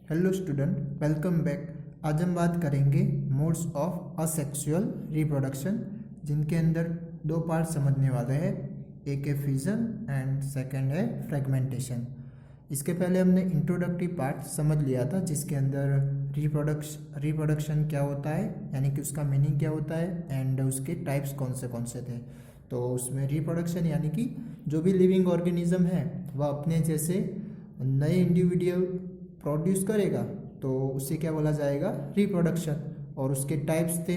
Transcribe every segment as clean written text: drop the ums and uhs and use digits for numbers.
Hello student, welcome back. आज हम बात करेंगे मोड्स ऑफ असेक्सुअल रिप्रोडक्शन, जिनके अंदर दो पार्ट समझने वाले हैं। एक है फिजन एंड सेकंड है फ्रेगमेंटेशन। इसके पहले हमने इंट्रोडक्टिव पार्ट समझ लिया था, जिसके अंदर रिप्रोडक्शन क्या होता है, यानी कि उसका मीनिंग क्या होता है एंड उसके टाइप्स कौन से थे। तो उसमें रिप्रोडक्शन यानी कि जो भी लिविंग ऑर्गेनिज्म है वह अपने जैसे नए इंडिविजुअल प्रोड्यूस करेगा, तो उसे क्या बोला जाएगा, रिप्रोडक्शन। और उसके टाइप्स थे,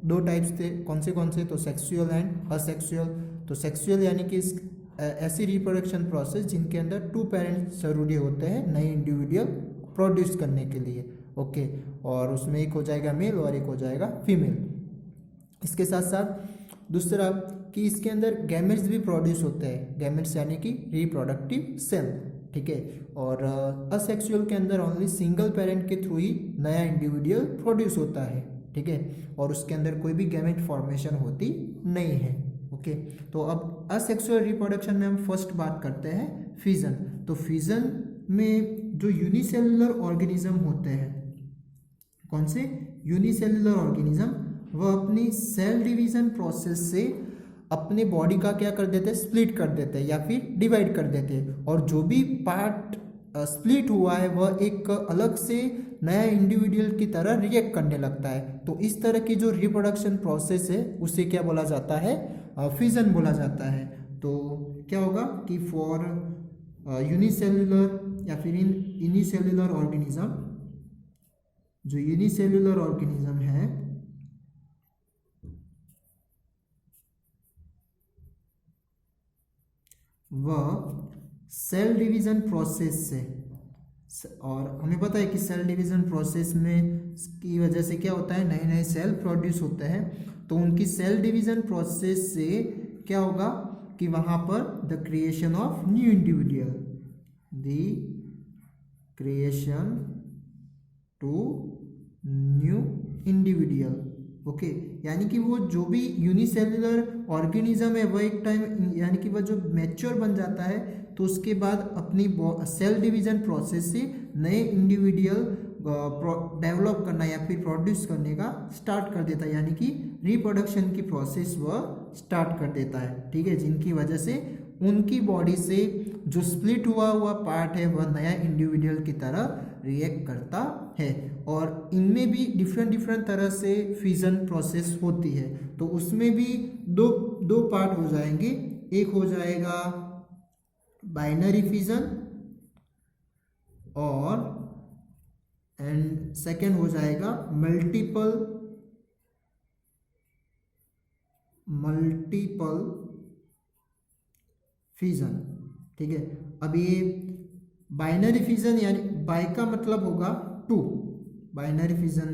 दो टाइप्स थे। कौन से तो सेक्सुअल एंड असेक्सुअल। तो सेक्सुअल यानी कि ऐसी रिप्रोडक्शन प्रोसेस जिनके अंदर टू पेरेंट्स जरूरी होते हैं नए इंडिविजुअल प्रोड्यूस करने के लिए। ओके, और उसमें एक हो जाएगा मेल और एक हो जाएगा फीमेल। इसके साथ साथ दूसरा कि इसके अंदर गैमेट्स भी प्रोड्यूस होते हैं। गैमेट्स यानी कि रिप्रोडक्टिव सेल, ठीक है। और असेक्सुअल के अंदर ओनली सिंगल पेरेंट के थ्रू ही नया इंडिविजुअल प्रोड्यूस होता है, ठीक है। और उसके अंदर कोई भी गैमेट फॉर्मेशन होती नहीं है। ओके, तो अब असेक्सुअल रिप्रोडक्शन में हम फर्स्ट बात करते हैं फिजन। तो फिजन में जो यूनिसेलुलर ऑर्गेनिज्म होते हैं, कौन से यूनिसेलुलर ऑर्गेनिज्म, वह अपनी सेल डिवीजन प्रोसेस से अपने बॉडी का क्या कर देते हैं, स्प्लिट कर देते हैं या फिर डिवाइड कर देते हैं। और जो भी पार्ट स्प्लिट हुआ है वह एक अलग से नया इंडिविजुअल की तरह रिएक्ट करने लगता है। तो इस तरह की जो रिप्रोडक्शन प्रोसेस है उसे क्या बोला जाता है, फिजन बोला जाता है। तो क्या होगा कि फॉर यूनिसेलुलर या फिर यूनिसेलुलर ऑर्गेनिज्म, जो यूनिसेलुलर ऑर्गेनिज्म है वह सेल डिवीजन प्रोसेस से, और हमें पता है कि सेल डिवीजन प्रोसेस में की वजह से क्या होता है, नए नए सेल प्रोड्यूस होते हैं। तो उनकी सेल डिवीजन प्रोसेस से क्या होगा कि वहां पर the creation of new individual, the creation to new individual. Okay, यानी कि वो जो भी यूनिसेलुलर ऑर्गेनिज्म है वह एक टाइम, यानी कि वह जो मैच्योर बन जाता है तो उसके बाद अपनी सेल डिवीजन प्रोसेस से नए इंडिविजुअल डेवलप करना या फिर प्रोड्यूस करने का स्टार्ट कर देता है, यानी कि रिप्रोडक्शन की प्रोसेस वह स्टार्ट कर देता है, ठीक है। जिनकी वजह से उनकी बॉडी से जो स्प्लिट हुआ पार्ट है वह नया इंडिविजुअल की तरह रिएक्ट करता है। और इनमें भी डिफरेंट तरह से फिजन प्रोसेस होती है। तो उसमें भी दो पार्ट हो जाएंगे। एक हो जाएगा बाइनरी फिजन और एंड सेकेंड हो जाएगा मल्टीपल फिजन, ठीक है। अब ये बाइनरी फिजन यानी बाई का मतलब होगा टू। बाइनरी फिजन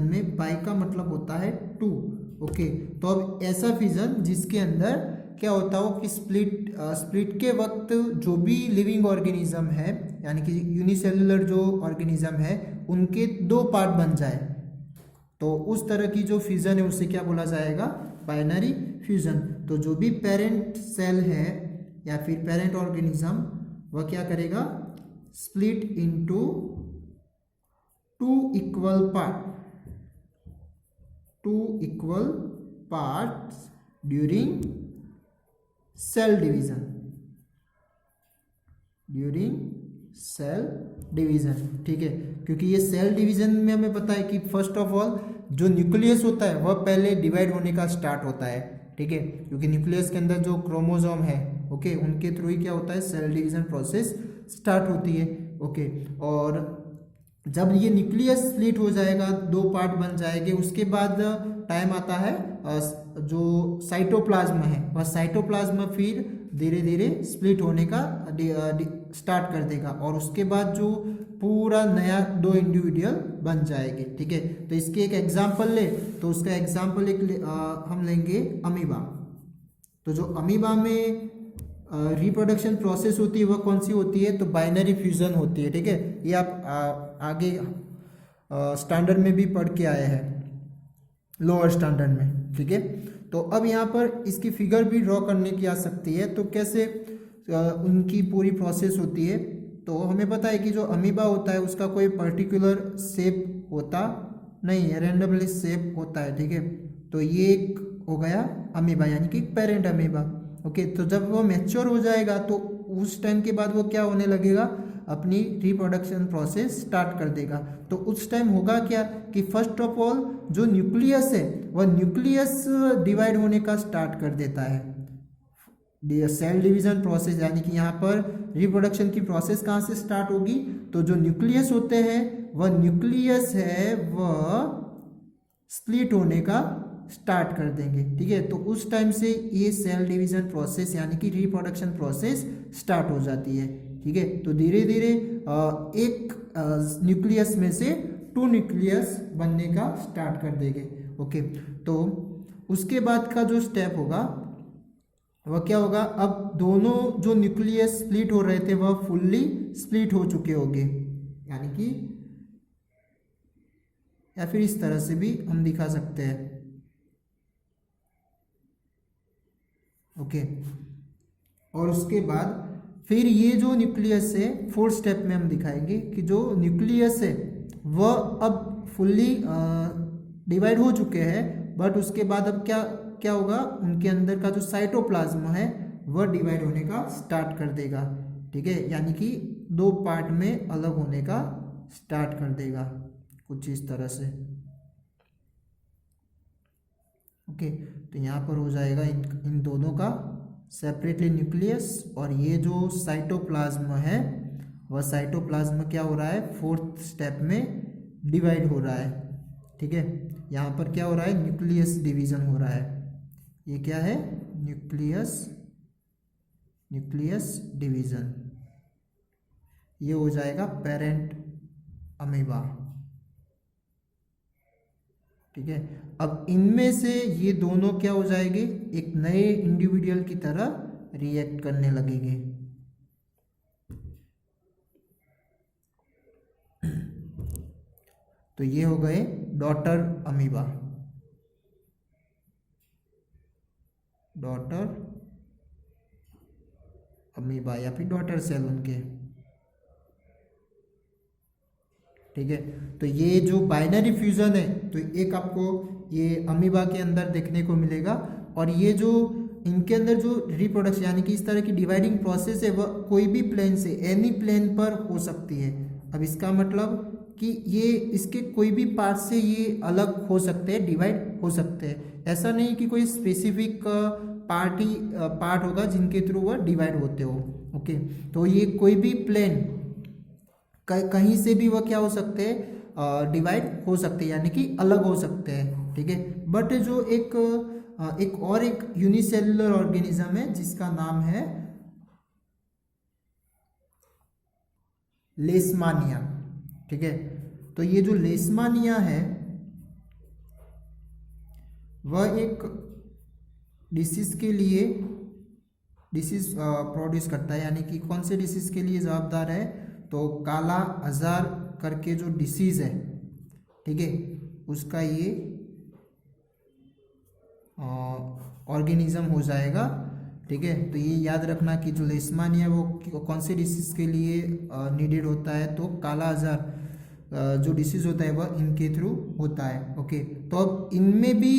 में बाई का मतलब होता है टू। ओके, तो अब ऐसा फिजन जिसके अंदर क्या होता हो कि स्प्लिट के वक्त जो भी लिविंग ऑर्गेनिज्म है, यानी कि यूनिसेलुलर जो ऑर्गेनिज्म है, उनके दो पार्ट बन जाए, तो उस तरह की जो फ्यूजन है उसे क्या बोला जाएगा, बाइनरी फ्यूजन। तो जो भी पेरेंट सेल है या फिर पेरेंट ऑर्गेनिज्म, वह क्या करेगा, split into two equal parts during cell division, ठीक है। क्योंकि ये सेल डिवीजन में हमें पता है कि फर्स्ट ऑफ ऑल जो न्यूक्लियस होता है वह पहले डिवाइड होने का स्टार्ट होता है, ठीक है। क्योंकि न्यूक्लियस के अंदर जो क्रोमोसोम है, ओके, उनके थ्रू ही क्या होता है, सेल डिवीजन प्रोसेस स्टार्ट होती है। ओके, और जब ये न्यूक्लियस स्प्लिट हो जाएगा, दो पार्ट बन जाएंगे, उसके बाद टाइम आता है जो साइटोप्लाज्म है, वह साइटोप्लाज्म फिर धीरे धीरे स्प्लिट होने का स्टार्ट कर देगा, और उसके बाद जो पूरा नया दो इंडिविजुअल बन जाएंगे, ठीक है। तो इसके एक एग्जांपल ले, तो उसका एग्जांपल हम लेंगे अमीबा। तो जो अमीबा में रिप्रोडक्शन प्रोसेस होती है वह कौन सी होती है, तो बाइनरी फ्यूजन होती है, ठीक है। ये आप आगे स्टैंडर्ड में भी पढ़ के आए हैं, लोअर स्टैंडर्ड में, ठीक है। तो अब यहाँ पर इसकी फिगर भी ड्रॉ करने की आ सकती है। तो कैसे, उनकी पूरी प्रोसेस होती है। तो हमें पता है कि जो अमीबा होता है उसका कोई पर्टिकुलर शेप होता नहीं है, रेंडमली शेप होता है, ठीक है। तो ये एक हो गया अमीबा यानी कि पेरेंट अमीबा। ओके, तो जब वो मैच्योर हो जाएगा तो उस टाइम के बाद वो क्या होने लगेगा, अपनी रिप्रोडक्शन प्रोसेस स्टार्ट कर देगा। तो उस टाइम होगा क्या कि फर्स्ट ऑफ ऑल जो न्यूक्लियस है वह न्यूक्लियस डिवाइड होने का स्टार्ट कर देता है। सेल डिवीजन प्रोसेस यानी कि यहाँ पर रिप्रोडक्शन की प्रोसेस कहाँ से स्टार्ट होगी, तो जो न्यूक्लियस होते हैं वह न्यूक्लियस है वह स्प्लिट होने का स्टार्ट कर देंगे, ठीक है। तो उस टाइम से ये सेल डिवीजन प्रोसेस यानी कि रिप्रोडक्शन प्रोसेस स्टार्ट हो जाती है, ठीक है। तो धीरे धीरे एक न्यूक्लियस में से 2 न्यूक्लियस बनने का स्टार्ट कर देंगे। ओके, तो उसके बाद का जो स्टेप होगा वह क्या होगा, अब दोनों जो न्यूक्लियस स्प्लिट हो रहे थे वह फुल्ली स्प्लिट हो चुके होंगे, यानी कि या फिर इस तरह से भी हम दिखा सकते हैं। ओके, और उसके बाद फिर ये जो न्यूक्लियस है 4th स्टेप में हम दिखाएंगे कि जो न्यूक्लियस है वह अब फुल्ली डिवाइड हो चुके हैं, बट उसके बाद अब क्या क्या होगा, उनके अंदर का जो साइटोप्लाज्म है वह डिवाइड होने का स्टार्ट कर देगा, ठीक है। यानी कि 2 पार्ट में अलग होने का स्टार्ट कर देगा, कुछ इस तरह से। ओके, तो यहाँ पर हो जाएगा इन दोनों का सेपरेटली न्यूक्लियस, और ये जो साइटोप्लाज्म है वह साइटोप्लाज्म क्या हो रहा है, 4th स्टेप में डिवाइड हो रहा है, ठीक है। यहाँ पर क्या हो रहा है, न्यूक्लियस डिवीजन हो रहा है। ये क्या है, न्यूक्लियस डिवीजन। ये हो जाएगा पेरेंट अमीबा, ठीक है। अब इनमें से ये दोनों क्या हो जाएंगे, एक नए इंडिविजुअल की तरह रिएक्ट करने लगेंगे। तो ये हो गए डॉटर अमीबा, या फिर डॉटर सेल उनके, ठीक है। तो ये जो बाइनरी फ्यूजन है तो एक आपको ये अमीबा के अंदर देखने को मिलेगा, और ये जो इनके अंदर जो रिप्रोडक्शन यानी कि इस तरह की डिवाइडिंग प्रोसेस है वह कोई भी प्लेन से एनी प्लेन पर हो सकती है। अब इसका मतलब कि ये इसके कोई भी पार्ट से ये अलग हो सकते हैं, डिवाइड हो सकते हैं। ऐसा नहीं कि कोई स्पेसिफिक पार्ट होगा जिनके थ्रू वह डिवाइड होते हो। ओके, तो ये कोई भी प्लेन कहीं से भी वह क्या हो सकते हैं, डिवाइड हो सकते हैं, यानी कि अलग हो सकते हैं, ठीक है। बट जो एक यूनिसेलुलर ऑर्गेनिज्म है जिसका नाम है लेशमानिया, ठीक है। तो ये जो लेशमानिया है वह एक डिसीज प्रोड्यूस करता है, यानी कि कौन से डिसीज के लिए जवाबदार है, तो काला अजार करके जो डिसीज है, ठीक है, उसका ये ऑर्गेनिज्म हो जाएगा, ठीक है। तो ये याद रखना कि जो लेशमानिया वो कौन से डिसीज के लिए नीडेड होता है, तो काला अजार जो डिसीज होता है वह इनके थ्रू होता है। ओके, तो अब इनमें भी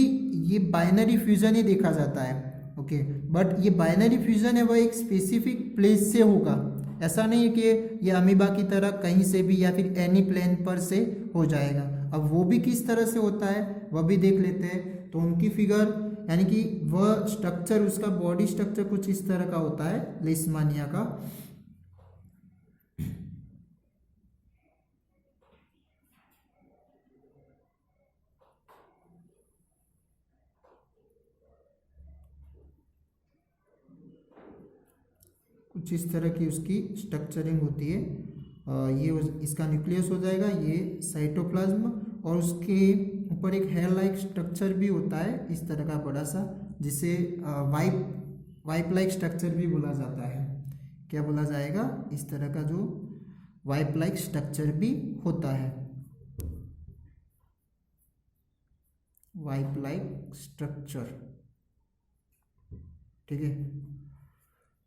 ये बाइनरी फ्यूजन ही देखा जाता है। ओके, बट ये बाइनरी फ्यूजन है वह एक स्पेसिफिक प्लेस से होगा, ऐसा नहीं है कि ये अमीबा की तरह कहीं से भी या फिर एनी प्लेन पर से हो जाएगा। अब वो भी किस तरह से होता है वह भी देख लेते हैं। तो उनकी फिगर यानी कि वह स्ट्रक्चर, उसका बॉडी स्ट्रक्चर कुछ इस तरह का होता है लेशमानिया का। कुछ इस तरह की उसकी स्ट्रक्चरिंग होती है। ये इसका न्यूक्लियस हो जाएगा, ये साइटोप्लाज्म, और उसके ऊपर एक हेयर लाइक स्ट्रक्चर भी होता है इस तरह का बड़ा सा, जिसे वाइप लाइक स्ट्रक्चर भी बोला जाता है। क्या बोला जाएगा, इस तरह का जो वाइप लाइक स्ट्रक्चर भी होता है, वाइप लाइक स्ट्रक्चर, ठीक है।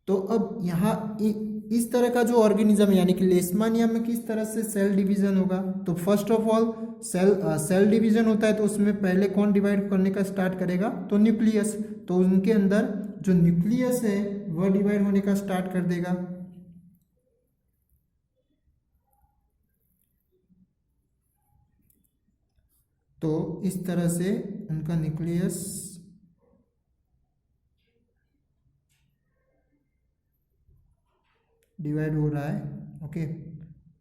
तो अब यहाँ इस तरह का जो ऑर्गेनिज्म यानी कि लेशमानिया में किस तरह से सेल डिवीजन होगा, तो first of all cell division होता है तो उसमें पहले कौन डिवाइड करने का स्टार्ट करेगा, तो न्यूक्लियस। तो उनके अंदर जो न्यूक्लियस है वह डिवाइड होने का स्टार्ट कर देगा। तो इस तरह से उनका न्यूक्लियस डिवाइड हो रहा है। ओके,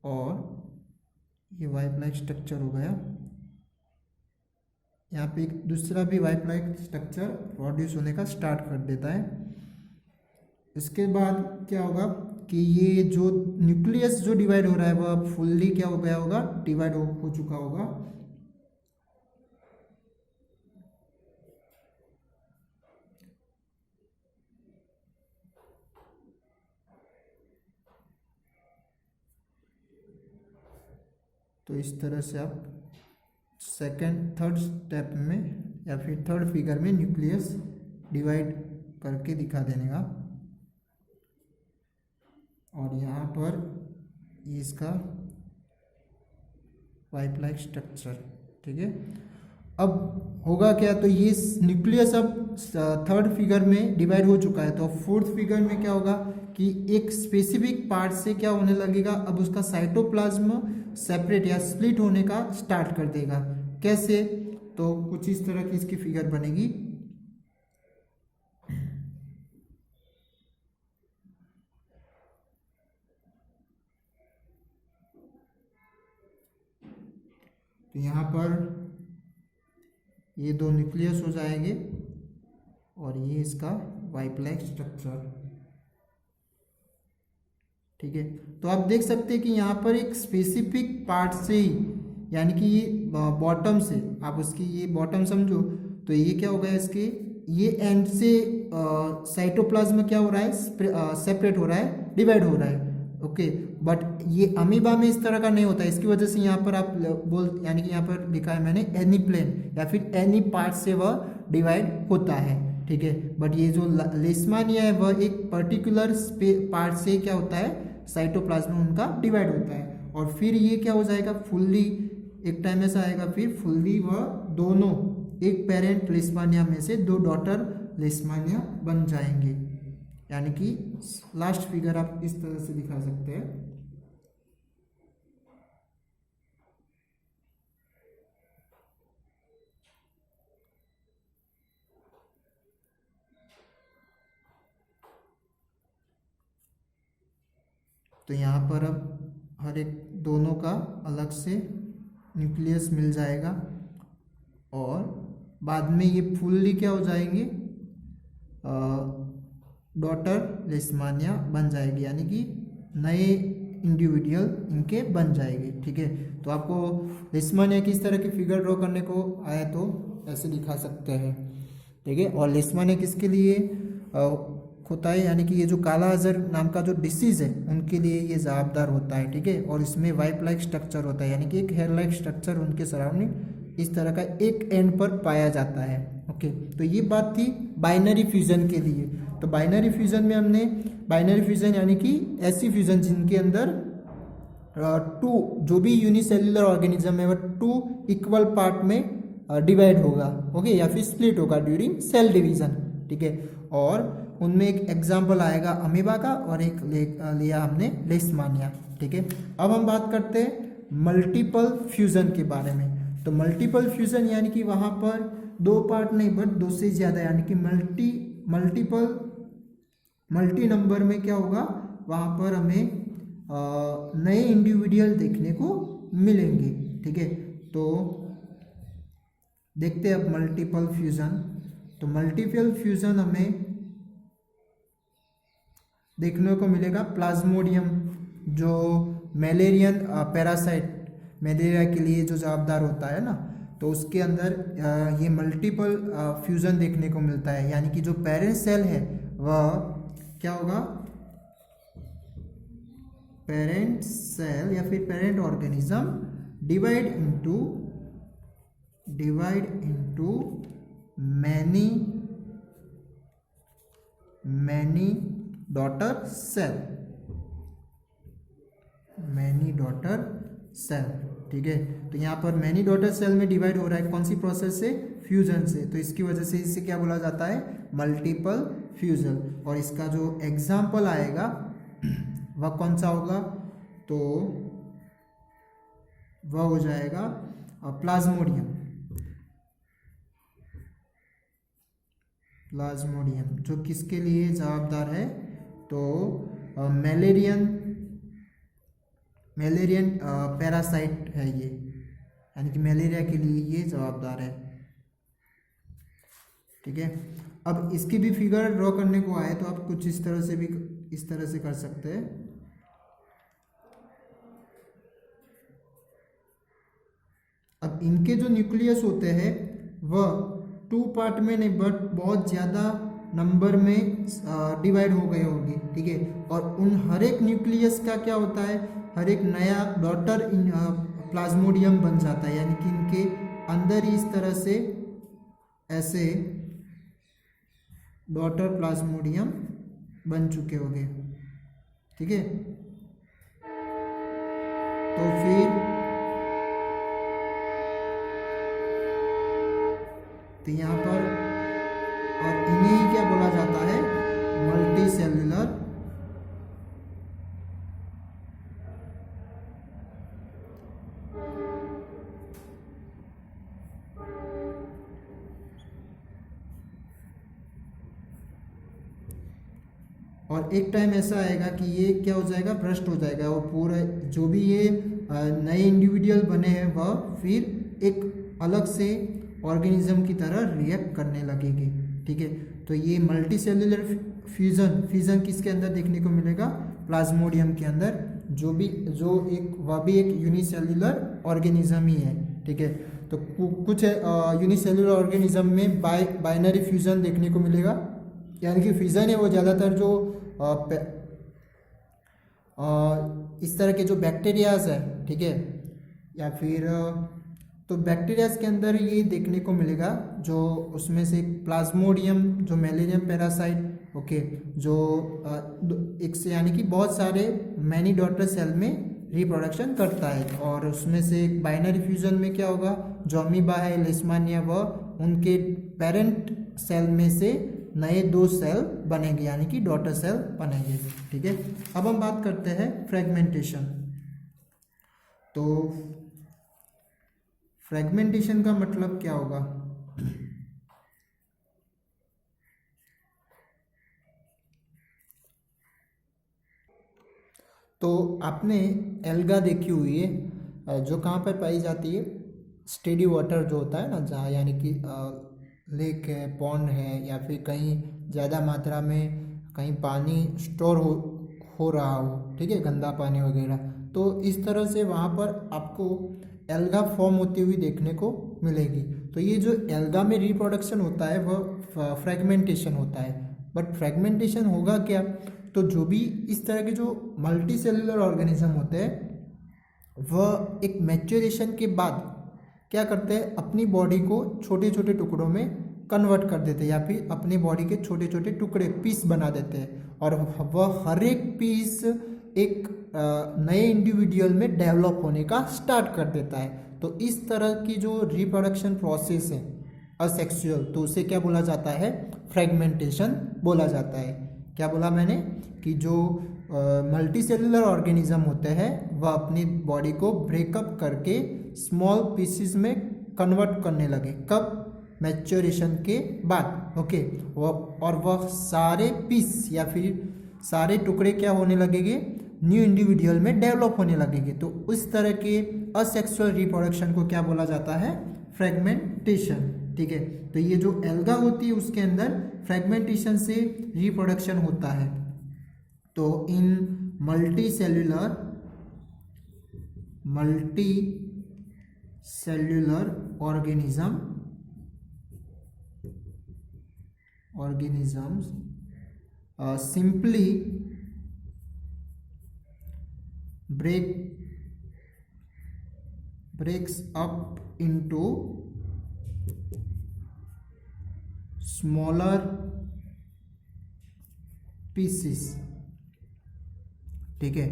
और ये वाइप लाइक स्ट्रक्चर हो गया। यहाँ पे एक दूसरा भी वाइप लाइक स्ट्रक्चर प्रोड्यूस होने का स्टार्ट कर देता है। इसके बाद क्या होगा कि ये जो न्यूक्लियस जो डिवाइड हो रहा है वह फुल्ली क्या हो गया होगा, डिवाइड हो चुका होगा। तो इस तरह से आप थर्ड स्टेप में या फिर थर्ड फिगर में न्यूक्लियस डिवाइड करके दिखा देने का। और यहाँ पर इसका पाइप लाइक स्ट्रक्चर, ठीक है। अब होगा क्या, तो ये न्यूक्लियस अब थर्ड फिगर में डिवाइड हो चुका है। तो फोर्थ फिगर में क्या होगा कि एक स्पेसिफिक पार्ट से क्या होने लगेगा, अब उसका साइटोप्लाज्म सेपरेट या स्प्लिट होने का स्टार्ट कर देगा। कैसे, तो कुछ इस तरह की इसकी फिगर बनेगी। तो यहाँ पर ये दो न्यूक्लियस हो जाएंगे और ये इसका वाइप लाइक स्ट्रक्चर, ठीक है। तो आप देख सकते हैं कि यहाँ पर एक स्पेसिफिक पार्ट से ही, यानी कि ये बॉटम से, आप उसकी ये बॉटम समझो, तो ये क्या हो गया, इसके ये एंड से साइटोप्लाज्म क्या हो रहा है, सेपरेट हो रहा है, डिवाइड हो रहा है। ओके, बट ये अमीबा में इस तरह का नहीं होता है। इसकी वजह से यहाँ पर आप यानी कि यहाँ पर लिखा है मैंने एनी प्लेन या फिर एनी पार्ट से वह डिवाइड होता है, ठीक है। बट ये जो लेशमानिया है वह एक पर्टिकुलर पार्ट से क्या होता है, साइटोप्लाज्म उनका डिवाइड होता है। और फिर ये क्या हो जाएगा, फुल्ली एक टाइम ऐसा आएगा फिर फुल्ली वह दोनों एक पेरेंट लेशमानिया में से दो डॉटर लेशमानिया बन जाएंगे। यानी कि लास्ट फिगर आप इस तरह से दिखा सकते हैं। तो यहाँ पर अब हर एक दोनों का अलग से न्यूक्लियस मिल जाएगा और बाद में ये फुल्ली क्या हो जाएंगे, डॉटर लेशमानिया बन जाएगी, यानी कि नए इंडिविजुअल इनके बन जाएंगे, ठीक है। तो आपको लेशमानिया की इस तरह की फिगर ड्रॉ करने को आए तो ऐसे दिखा सकते हैं, ठीक है। और लेशमानिया किसके लिए होता है, यानी कि ये जो काला अजहर नाम का जो डिसीज है उनके लिए ये जवाबदार होता है, ठीक है। और इसमें वाइप लाइक स्ट्रक्चर होता है, यानी कि एक हेयर लाइक स्ट्रक्चर उनके सराउंडिंग इस तरह का एक एंड पर पाया जाता है। ओके, तो ये बात थी बाइनरी फ्यूजन के लिए। तो बाइनरी फ्यूजन में हमने बाइनरी फ्यूजन यानी कि ऐसी फ्यूजन जिनके अंदर टू जो भी यूनिसेल्युलर ऑर्गेनिज्म है वह टू इक्वल पार्ट में डिवाइड होगा, ओके, या फिर स्प्लिट होगा ड्यूरिंग सेल डिवीजन, ठीक है। और उनमें एक एग्जाम्पल आएगा अमीबा का और एक लिया हमने लेशमानिया, ठीक है। अब हम बात करते हैं मल्टीपल फ्यूजन के बारे में। तो मल्टीपल फ्यूजन यानी कि वहाँ पर दो पार्ट नहीं बट दो से ज़्यादा, यानी कि मल्टी नंबर में क्या होगा, वहाँ पर हमें नए इंडिविजुअल देखने को मिलेंगे, ठीक है। तो देखते हैं अब मल्टीपल फ्यूजन। तो मल्टीपल फ्यूजन हमें देखने को मिलेगा प्लाज्मोडियम, जो मलेरियन पैरासाइट, मलेरिया के लिए जो जवाबदार होता है ना, तो उसके अंदर ये मल्टीपल फ्यूजन देखने को मिलता है। यानी कि जो पेरेंट सेल है वह क्या होगा, पेरेंट सेल या फिर parent organism divide into many daughter cell, many daughter cell, ठीक है। तो यहाँ पर मैनी डॉटर सेल में डिवाइड हो रहा है कौन सी प्रोसेस से, फ्यूजन से, तो इसकी वजह से इसे क्या बोला जाता है, मल्टीपल फ्यूजन। और इसका जो एग्जाम्पल आएगा वह कौन सा होगा, तो वह हो जाएगा प्लाज्मोडियम, प्लाज्मोडियम जो किसके लिए जवाबदार है, तो मलेरियन पैरासाइट है ये, यानी कि मलेरिया के लिए ये जवाबदार है, ठीक है। अब इसकी भी फिगर ड्रॉ करने को आए तो आप कुछ इस तरह से भी इस तरह से कर सकते हैं। अब इनके जो न्यूक्लियस होते हैं वह 2 पार्ट में नहीं बट बहुत ज़्यादा नंबर में डिवाइड हो गए होंगे, ठीक है। और उन हर एक न्यूक्लियस का क्या होता है, हर एक नया डॉटर प्लाज्मोडियम बन जाता है, यानी कि इनके अंदर ही इस तरह से ऐसे डॉटर प्लाज्मोडियम बन चुके होंगे, ठीक है। तो फिर तो यहाँ पर और इन्हें ही क्या बोला जाता है, मल्टी सेल्यूलर और एक टाइम ऐसा आएगा कि ये क्या हो जाएगा, भ्रष्ट हो जाएगा, और पूरा जो भी ये नए इंडिविजुअल बने हैं वह फिर एक अलग से ऑर्गेनिज्म की तरह रिएक्ट करने लगेगी, ठीक है। तो ये मल्टी सेल्यूलर फ्यूजन किसके अंदर देखने को मिलेगा, प्लाज्मोडियम के अंदर, जो वह भी एक यूनिसेल्यूलर ऑर्गेनिज्म ही है, ठीक है। तो कुछ यूनिसेल्यूलर ऑर्गेनिज्म में बाइनरी फ्यूजन देखने को मिलेगा, यानी कि फ्यूजन है वो ज़्यादातर जो इस तरह के जो बैक्टीरियाज है, ठीक है, या फिर तो बैक्टीरियाज के अंदर ये देखने को मिलेगा, जो उसमें से प्लाज्मोडियम जो मलेरियम पैरासाइट, ओके, जो एक से यानी कि बहुत सारे मैनी डॉटर सेल में रिप्रोडक्शन करता है, और उसमें से एक बाइनरी फ्यूजन में क्या होगा, जो अमीबा है, लेशमानिया, वह उनके पेरेंट सेल में से नए 2 सेल बनेंगे, यानी कि डॉटर सेल बनेंगे, ठीक है। अब हम बात करते हैं फ्रेगमेंटेशन। तो फ्रेगमेंटेशन का मतलब क्या होगा, तो आपने एल्गा देखी हुई है, जो कहाँ पर पाई जाती है, स्टेडी वाटर जो होता है ना, जहाँ यानी कि लेक है, पॉन्ड है, या फिर कहीं ज़्यादा मात्रा में कहीं पानी स्टोर हो रहा हो, ठीक है, गंदा पानी वगैरह, तो इस तरह से वहाँ पर आपको एल्गा फॉर्म होती हुई देखने को मिलेगी। तो ये जो एल्गा में रिप्रोडक्शन होता है वह फ्रेगमेंटेशन होता है। बट फ्रेगमेंटेशन होगा क्या, तो जो भी इस तरह के जो मल्टी सेल्यूलर ऑर्गेनिज्म होते हैं वह एक मैच्योरेशन के बाद क्या करते हैं, अपनी बॉडी को छोटे छोटे टुकड़ों में कन्वर्ट कर देते हैं, या फिर अपनी बॉडी के छोटे छोटे टुकड़े पीस बना देते हैं, और वह हर एक पीस एक नए इंडिविजुअल में डेवलप होने का स्टार्ट कर देता है। तो इस तरह की जो रिप्रोडक्शन प्रोसेस है असेक्सुअल, तो उसे क्या बोला जाता है, फ्रेगमेंटेशन बोला जाता है। क्या बोला मैंने कि जो मल्टी सेल्यूलर ऑर्गेनिज्म होते हैं वह अपनी बॉडी को ब्रेकअप करके स्मॉल पीसेस में कन्वर्ट करने लगे, कब, मैच्योरेशन के बाद, ओके। वह सारे पीस या फिर सारे टुकड़े क्या होने लगेंगे, न्यू इंडिविजुअल में डेवलप होने लगेंगे। तो उस तरह के असेक्सुअल रिप्रोडक्शन को क्या बोला जाता है, फ्रेगमेंटेशन, ठीक है। तो ये जो एल्गा होती है उसके अंदर फ्रेगमेंटेशन से रिप्रोडक्शन होता है। तो in multicellular organisms simply breaks up into smaller pieces, ठीक है,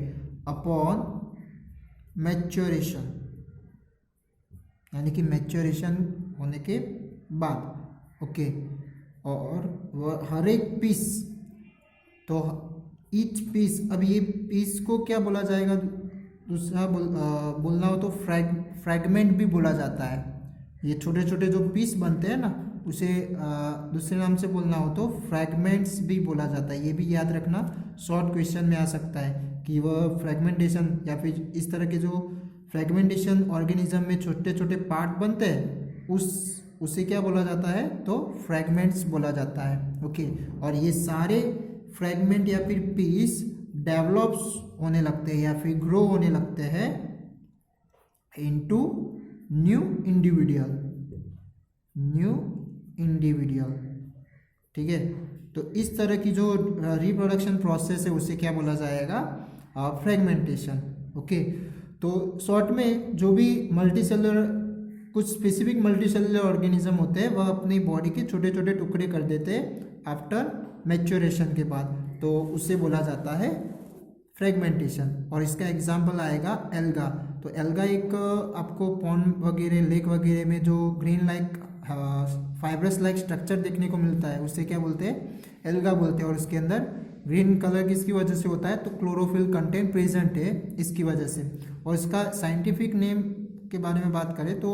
अपॉन मैच्योरेशन, यानी कि मैच्योरेशन होने के बाद, ओके। और हर एक पीस, तो ईच पीस, अब ये पीस को क्या बोला जाएगा, दूसरा बोलना हो तो फ्रैगमेंट भी बोला जाता है। ये छोटे छोटे जो पीस बनते हैं ना, उसे दूसरे नाम से बोलना हो तो फ्रैगमेंट्स भी बोला जाता है। ये भी याद रखना, शॉर्ट क्वेश्चन में आ सकता है कि वह फ्रैगमेंटेशन या फिर इस तरह के जो फ्रैगमेंटेशन ऑर्गेनिज्म में छोटे छोटे पार्ट बनते हैं, उसे क्या बोला जाता है, तो फ्रैगमेंट्स बोला जाता है, ओके। और ये सारे फ्रैगमेंट या फिर पीस डेवलप्स होने लगते हैं या फिर ग्रो होने लगते हैं इनटू न्यू इंडिविजुअल, ठीक है। तो इस तरह की जो रिप्रोडक्शन प्रोसेस है उसे क्या बोला जाएगा, फ्रैगमेंटेशन, ओके। तो शॉर्ट में जो भी कुछ स्पेसिफिक मल्टीसेलुलर ऑर्गेनिज्म होते हैं वह अपनी बॉडी के छोटे छोटे टुकड़े कर देते हैं आफ्टर मैच्योरेशन के बाद, तो उससे बोला जाता है फ्रैगमेंटेशन। और इसका एग्जांपल आएगा एल्गा। तो एल्गा एक आपको पॉन्ड वगैरह, लेक वगैरह में जो green like fibrous like structure देखने को मिलता है उसे क्या बोलते हैं, एल्गा बोलते हैं। और उसके अंदर ग्रीन कलर किसकी वजह से होता है, तो क्लोरोफिल कंटेंट प्रेजेंट है इसकी वजह से। और इसका साइंटिफिक नेम के बारे में बात करें तो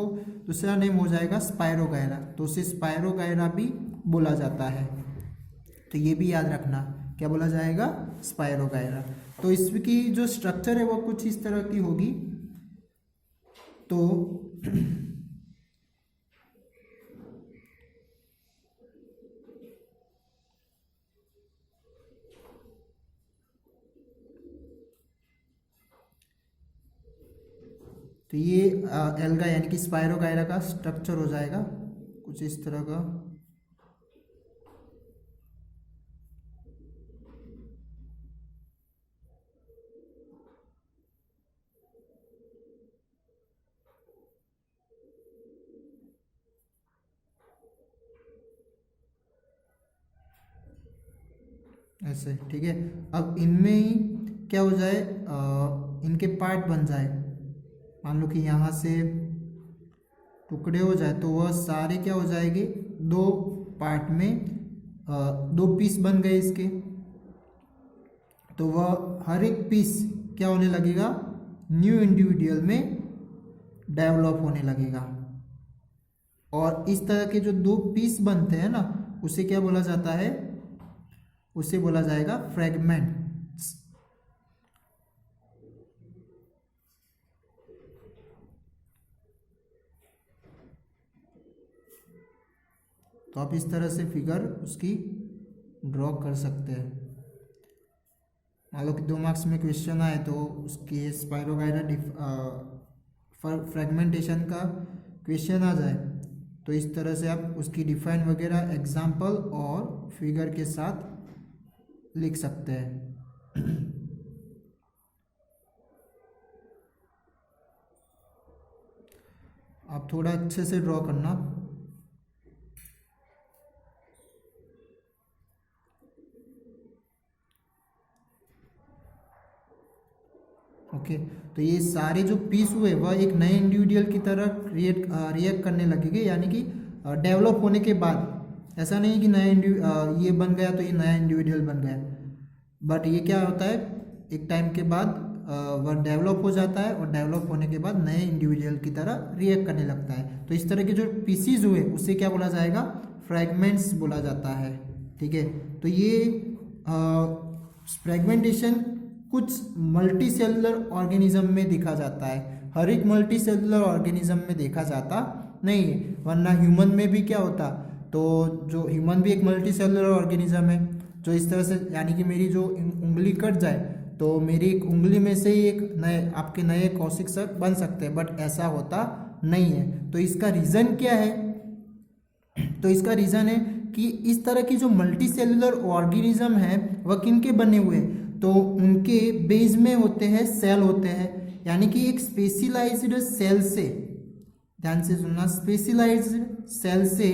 दूसरा नेम हो जाएगा स्पायरोगायरा, तो उसे स्पायरोगायरा भी बोला जाता है। तो ये भी याद रखना, क्या बोला जाएगा, स्पायरोगायरा। तो इसकी जो स्ट्रक्चर है वो कुछ इस तरह की होगी। तो ये एल्गा यानी कि स्पायरोगायरा का स्ट्रक्चर हो जाएगा कुछ इस तरह का। ऐसे, ठीक है। अब इनमें ही क्या हो जाए, इनके पार्ट बन जाए, मान लो कि यहाँ से टुकड़े हो जाए तो वह सारे क्या हो जाएंगे, दो पार्ट में दो पीस बन गए इसके। तो वह हर एक पीस क्या होने लगेगा, न्यू इंडिविजुअल में डेवलप होने लगेगा। और इस तरह के जो दो पीस बनते हैं ना, उसे क्या बोला जाता है, उसे बोला जाएगा फ्रैगमेंट्स। तो आप इस तरह से फिगर उसकी ड्रॉ कर सकते हैं। मान लो कि 2 मार्क्स में क्वेश्चन आए तो उसके स्पायरोगायरा फ्रैगमेंटेशन का क्वेश्चन आ जाए तो इस तरह से आप उसकी डिफाइन वगैरह एग्जाम्पल और फिगर के साथ लिख सकते हैं। आप थोड़ा अच्छे से ड्रॉ करना। ओके, तो ये सारे जो पीस हुए वह एक नए इंडिविजुअल की तरह रिएक्ट करने लगेंगे, यानी कि डेवलप होने के बाद। ऐसा नहीं कि ये बन गया तो ये नया इंडिविजुअल बन गया, बट ये क्या होता है, एक टाइम के बाद वह डेवलप हो जाता है और डेवलप होने के बाद नए इंडिविजुअल की तरह रिएक्ट करने लगता है। तो इस तरह के जो पीसीज हुए उसे क्या बोला जाएगा, फ्रैगमेंट्स बोला जाता है, ठीक है। तो ये फ्रैगमेंटेशन कुछ मल्टीसेलुलर ऑर्गेनिज्म में देखा जाता है, हर एक मल्टीसेलुलर ऑर्गेनिज्म में देखा जाता नहीं है। वरना ह्यूमन में भी क्या होता, तो जो ह्यूमन भी एक मल्टीसेलुलर ऑर्गेनिज्म है, जो इस तरह से, यानी कि मेरी जो उंगली कट जाए तो मेरी एक उंगली में से ही एक आपके नए कौशिक बन सकते हैं, बट ऐसा होता नहीं है। तो इसका रीज़न क्या है, तो इसका रीज़न है कि इस तरह की जो मल्टीसेलुलर ऑर्गेनिज्म है वह किनके बने हुए हैं, तो उनके बेस में होते हैं सेल होते हैं, यानी कि एक स्पेशलाइज्ड सेल से, ध्यान से सुनना, स्पेशलाइज्ड सेल से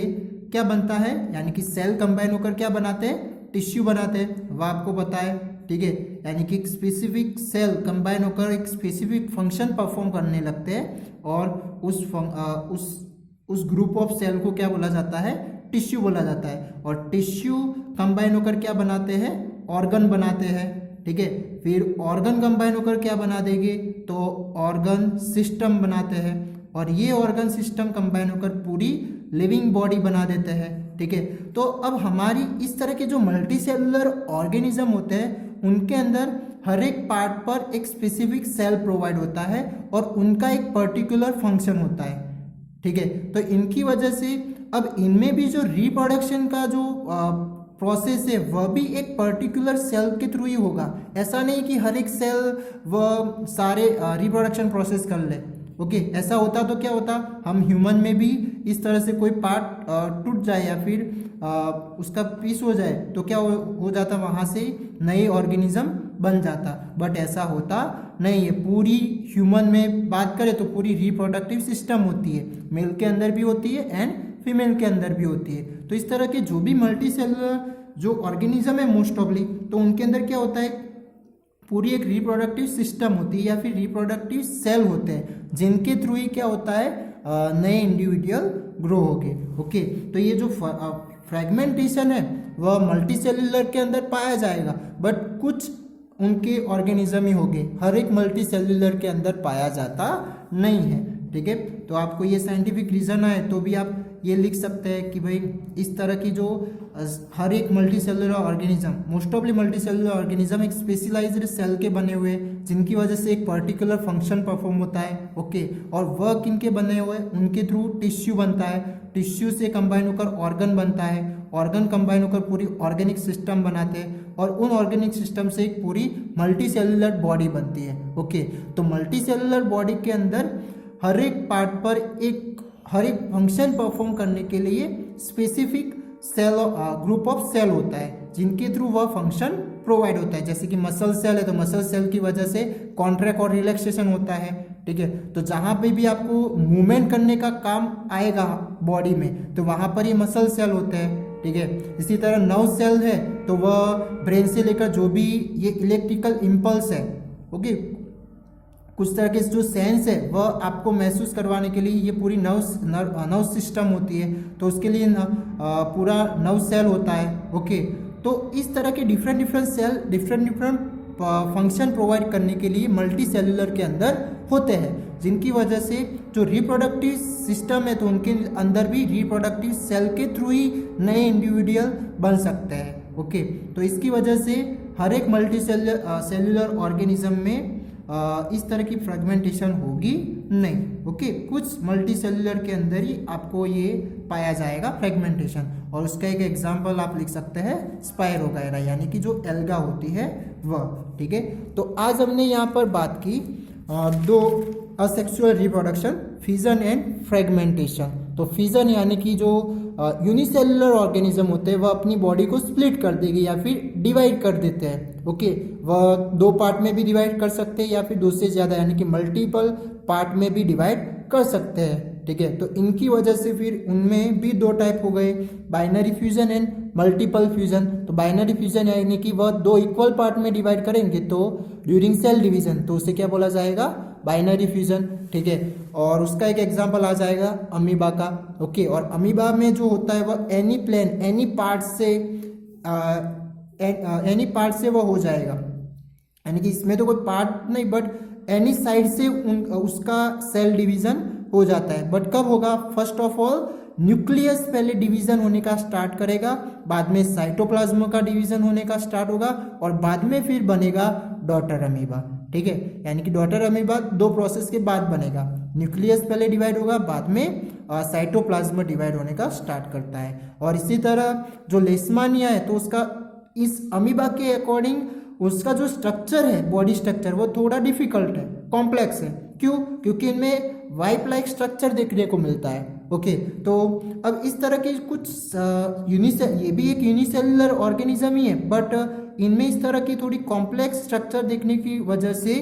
क्या बनता है, यानी कि सेल कंबाइन होकर क्या बनाते हैं, टिश्यू बनाते हैं। वह आपको पता है, ठीक है। यानी कि एक स्पेसिफिक सेल कंबाइन होकर एक स्पेसिफिक फंक्शन परफॉर्म करने लगते हैं और उस ग्रुप ऑफ सेल को क्या बोला जाता है, टिश्यू बोला जाता है। और टिश्यू कंबाइन होकर क्या बनाते हैं, ऑर्गन बनाते हैं, ठीक है। फिर ऑर्गन कंबाइन होकर क्या बना देंगे, तो ऑर्गन सिस्टम बनाते हैं और ये ऑर्गन सिस्टम कंबाइन होकर पूरी लिविंग बॉडी बना देते हैं, ठीक है। तो अब हमारी इस तरह के जो मल्टी सेलुलर ऑर्गेनिज्म होते हैं उनके अंदर हर एक पार्ट पर एक स्पेसिफिक सेल प्रोवाइड होता है और उनका एक पर्टिकुलर फंक्शन होता है, ठीक है। तो इनकी वजह से अब इनमें भी जो रिप्रोडक्शन का जो प्रोसेस है वह भी एक पर्टिकुलर सेल के थ्रू ही होगा। ऐसा नहीं कि हर एक सेल वह सारे रिप्रोडक्शन प्रोसेस कर ले, ओके। ऐसा होता तो क्या होता, हम ह्यूमन में भी इस तरह से कोई पार्ट टूट जाए या फिर उसका पीस हो जाए तो क्या हो जाता, वहाँ से नए ऑर्गेनिज्म बन जाता। बट ऐसा होता नहीं है। पूरी ह्यूमन में बात करें तो पूरी रिप्रोडक्टिव सिस्टम होती है, मेल के अंदर भी होती है एंड फीमेल के अंदर भी होती है। तो इस तरह के जो भी मल्टी सेलुलर जो ऑर्गेनिज्म है मोस्ट ऑफली, तो उनके अंदर क्या होता है, पूरी एक रिप्रोडक्टिव सिस्टम होती है या फिर रिप्रोडक्टिव सेल होते हैं जिनके थ्रू ही क्या होता है, नए इंडिविजुअल ग्रो होंगे, ओके। तो ये जो फ्रेगमेंटेशन है वह मल्टी सेलुलर के अंदर पाया जाएगा, बट कुछ उनके ऑर्गेनिज्म ही होंगे, हर एक मल्टी सेलुलर के अंदर पाया जाता नहीं है, ठीक है। तो आपको ये साइंटिफिक रीजन है तो भी आप ये लिख सकते हैं कि भाई इस तरह की जो हर एक multi cellular organism, most ऑफली multi cellular organism एक स्पेशलाइज्ड सेल के बने हुए जिनकी वजह से एक पर्टिकुलर फंक्शन परफॉर्म होता है, ओके। और वह किनके बने हुए, उनके थ्रू टिश्यू बनता है, टिश्यू से कंबाइन होकर ऑर्गन बनता है, ऑर्गन कंबाइन होकर पूरी ऑर्गेनिक सिस्टम बनाते हैं और उन ऑर्गेनिक सिस्टम से एक पूरी मल्टी सेलुलर बॉडी बनती है, ओके। तो मल्टी सेलुलर बॉडी के अंदर हर एक पार्ट पर हर एक फंक्शन परफॉर्म करने के लिए specific cell group of cell होता है जिनके थ्रू वह फंक्शन प्रोवाइड होता है। जैसे कि मसल सेल है तो मसल सेल की वजह से कॉन्ट्रैक्ट और रिलैक्सेशन होता है, ठीक है। तो जहाँ पे भी आपको मूवमेंट करने का काम आएगा बॉडी में तो वहाँ पर ये मसल सेल होते हैं, ठीक है। इसी तरह नर्व सेल है तो वह ब्रेन से लेकर जो भी ये इलेक्ट्रिकल इम्पल्स है, ओके, कुछ तरह के जो सेंस है वह आपको महसूस करवाने के लिए ये पूरी नर्व सिस्टम होती है, तो उसके लिए पूरा नर्व सेल होता है, ओके। तो इस तरह के different cell different function provide करने के लिए मल्टी सेलुलर के अंदर होते हैं, जिनकी वजह से जो रिप्रोडक्टिव सिस्टम है तो उनके अंदर भी रिप्रोडक्टिव सेल के थ्रू ही नए इंडिविजुअल बन सकते हैं, ओके। तो इसकी वजह से हर एक मल्टी सेलुलर ऑर्गेनिज्म में इस तरह की फ्रेगमेंटेशन होगी नहीं, ओके। कुछ मल्टी सेलुलर के अंदर ही आपको ये पाया जाएगा फ्रेगमेंटेशन, और उसका एक एग्जांपल आप लिख सकते हैं स्पाइरोगायरा, यानी कि जो एल्गा होती है वह, ठीक है। तो आज हमने यहाँ पर बात की दो asexual reproduction, fission and fragmentation. तो फिजन यानी कि जो यूनिसेलुलर ऑर्गेनिज्म होते हैं वह अपनी बॉडी को स्प्लिट कर देगी या फिर डिवाइड कर देते हैं, ओके। वह दो पार्ट में भी डिवाइड कर सकते हैं या फिर दो से ज़्यादा यानी कि मल्टीपल पार्ट में भी डिवाइड कर सकते हैं, ठीक है। तो इनकी वजह से फिर उनमें भी दो टाइप हो गए, binary fusion and multiple fusion. तो बाइनरी फ्यूजन यानी कि वह दो इक्वल पार्ट में डिवाइड करेंगे तो ड्यूरिंग सेल डिवीजन, तो उसे क्या बोला जाएगा, बाइनरी फ्यूजन, ठीक है। और उसका एक एग्जांपल आ जाएगा अमीबा का, ओके। और अमीबा में जो होता है वह एनी प्लेन एनी पार्ट से वह हो जाएगा, यानी कि इसमें तो कोई पार्ट नहीं बट एनी साइड से उसका सेल डिवीजन हो जाता है। बट कब होगा, फर्स्ट ऑफ ऑल न्यूक्लियस पहले डिवीजन होने का स्टार्ट करेगा, बाद में साइटोप्लाज्म का डिवीजन होने का स्टार्ट होगा और बाद में फिर बनेगा डॉटर अमीबा, ठीक है। यानी कि डॉटर अमीबा दो प्रोसेस के बाद बनेगा, न्यूक्लियस पहले डिवाइड होगा, बाद में साइटोप्लाज्म डिवाइड होने का स्टार्ट करता है। और इसी तरह जो लेशमानिया है तो उसका इस अमीबा के अकॉर्डिंग उसका जो स्ट्रक्चर है, बॉडी स्ट्रक्चर, वो थोड़ा डिफिकल्ट है, कॉम्प्लेक्स है। क्यों? क्योंकि इनमें वाइप लाइक स्ट्रक्चर देखने को मिलता है, ओके। तो अब इस तरह के कुछ ये भी एक यूनिसेलुलर ऑर्गेनिज्म ही है बट इनमें इस तरह की थोड़ी कॉम्प्लेक्स स्ट्रक्चर देखने की वजह से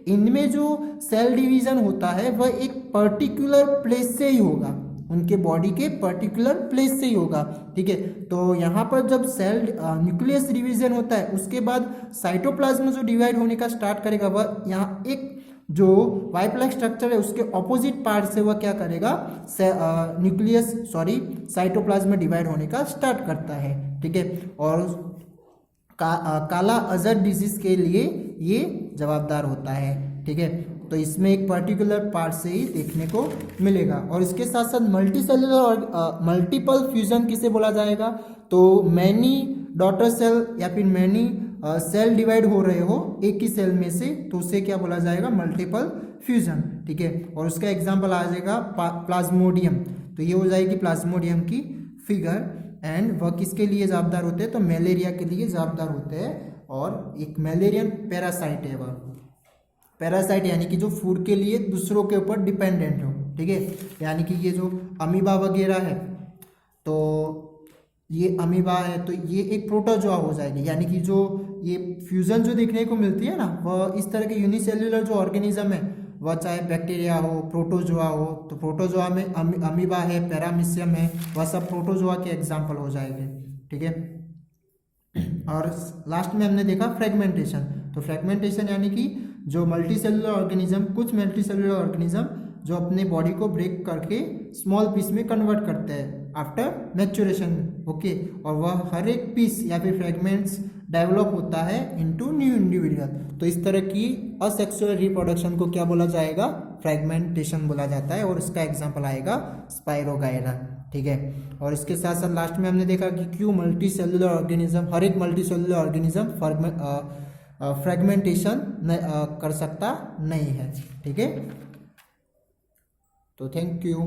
इनमें जो सेल डिवीजन होता है वह एक पर्टिकुलर प्लेस से ही होगा, उनके बॉडी के पर्टिकुलर प्लेस से ही होगा। ठीक है, तो यहाँ पर जब सेल न्यूक्लियस डिवीजन होता है उसके बाद साइटोप्लाज्म जो डिवाइड होने का स्टार्ट करेगा वह यहाँ एक जो वाइप लाइक स्ट्रक्चर है उसके ऑपोजिट पार्ट से वह क्या करेगा, साइटोप्लाज्म डिवाइड होने का स्टार्ट करता है। ठीक है, और काला अजर डिजीज के लिए ये जवाबदार होता है। ठीक है, तो इसमें एक पर्टिकुलर पार्ट से ही देखने को मिलेगा। और इसके साथ साथ मल्टीसेलुलर और मल्टीपल फ्यूजन किसे बोला जाएगा, तो मैनी डॉटर सेल या फिर मैनी सेल डिवाइड हो रहे हो एक ही सेल में से, तो उसे क्या बोला जाएगा, मल्टीपल फ्यूजन। ठीक है, और उसका एग्जांपल आ जाएगा प्लाज्मोडियम। तो ये हो जाएगी प्लाज्मोडियम की फिगर। एंड वह किसके लिए जवाबदार होते हैं, तो मलेरिया के लिए जवाबदार होते हैं। और एक मलेरियन पैरासाइट है, वह पैरासाइट यानी कि जो फूड के लिए दूसरों के ऊपर डिपेंडेंट हो। ठीक है, यानी कि ये जो अमीबा वगैरह है, तो ये अमीबा है तो ये एक प्रोटोजोआ हो जाएगी। यानी कि जो ये फ्यूजन जो देखने को मिलती है ना, वह इस तरह के यूनिसेल्युलर जो ऑर्गेनिज्म है, वह चाहे बैक्टीरिया हो, प्रोटोजोआ हो, तो प्रोटोजोआ में अमीबा है, पैरामीशियम है, वह सब प्रोटोजोआ के एग्जाम्पल हो जाएंगे। ठीक है, और लास्ट में हमने देखा फ्रेगमेंटेशन। तो फ्रेगमेंटेशन यानी कि जो मल्टीसेलुलर ऑर्गेनिज्म, कुछ मल्टीसेलुलर ऑर्गेनिज्म जो अपने बॉडी को ब्रेक करके स्मॉल पीस में कन्वर्ट करते हैं आफ्टर मैच्योरेशन। ओके, और वह हर एक पीस या फिर फ्रेगमेंट्स डेवलप होता है इनटू न्यू इंडिविजुअल। तो इस तरह की असेक्सुअल रिप्रोडक्शन को क्या बोला जाएगा, फ्रेगमेंटेशन बोला जाता है। और इसका एग्जांपल आएगा स्पाइरोगायरा। ठीक है, और इसके साथ साथ लास्ट में हमने देखा कि क्यों मल्टीसेलुलर ऑर्गेनिज्म, हर एक मल्टीसेलुलर ऑर्गेनिज्म फ्रेगमेंटेशन कर सकता नहीं है। ठीक है, तो थैंक यू।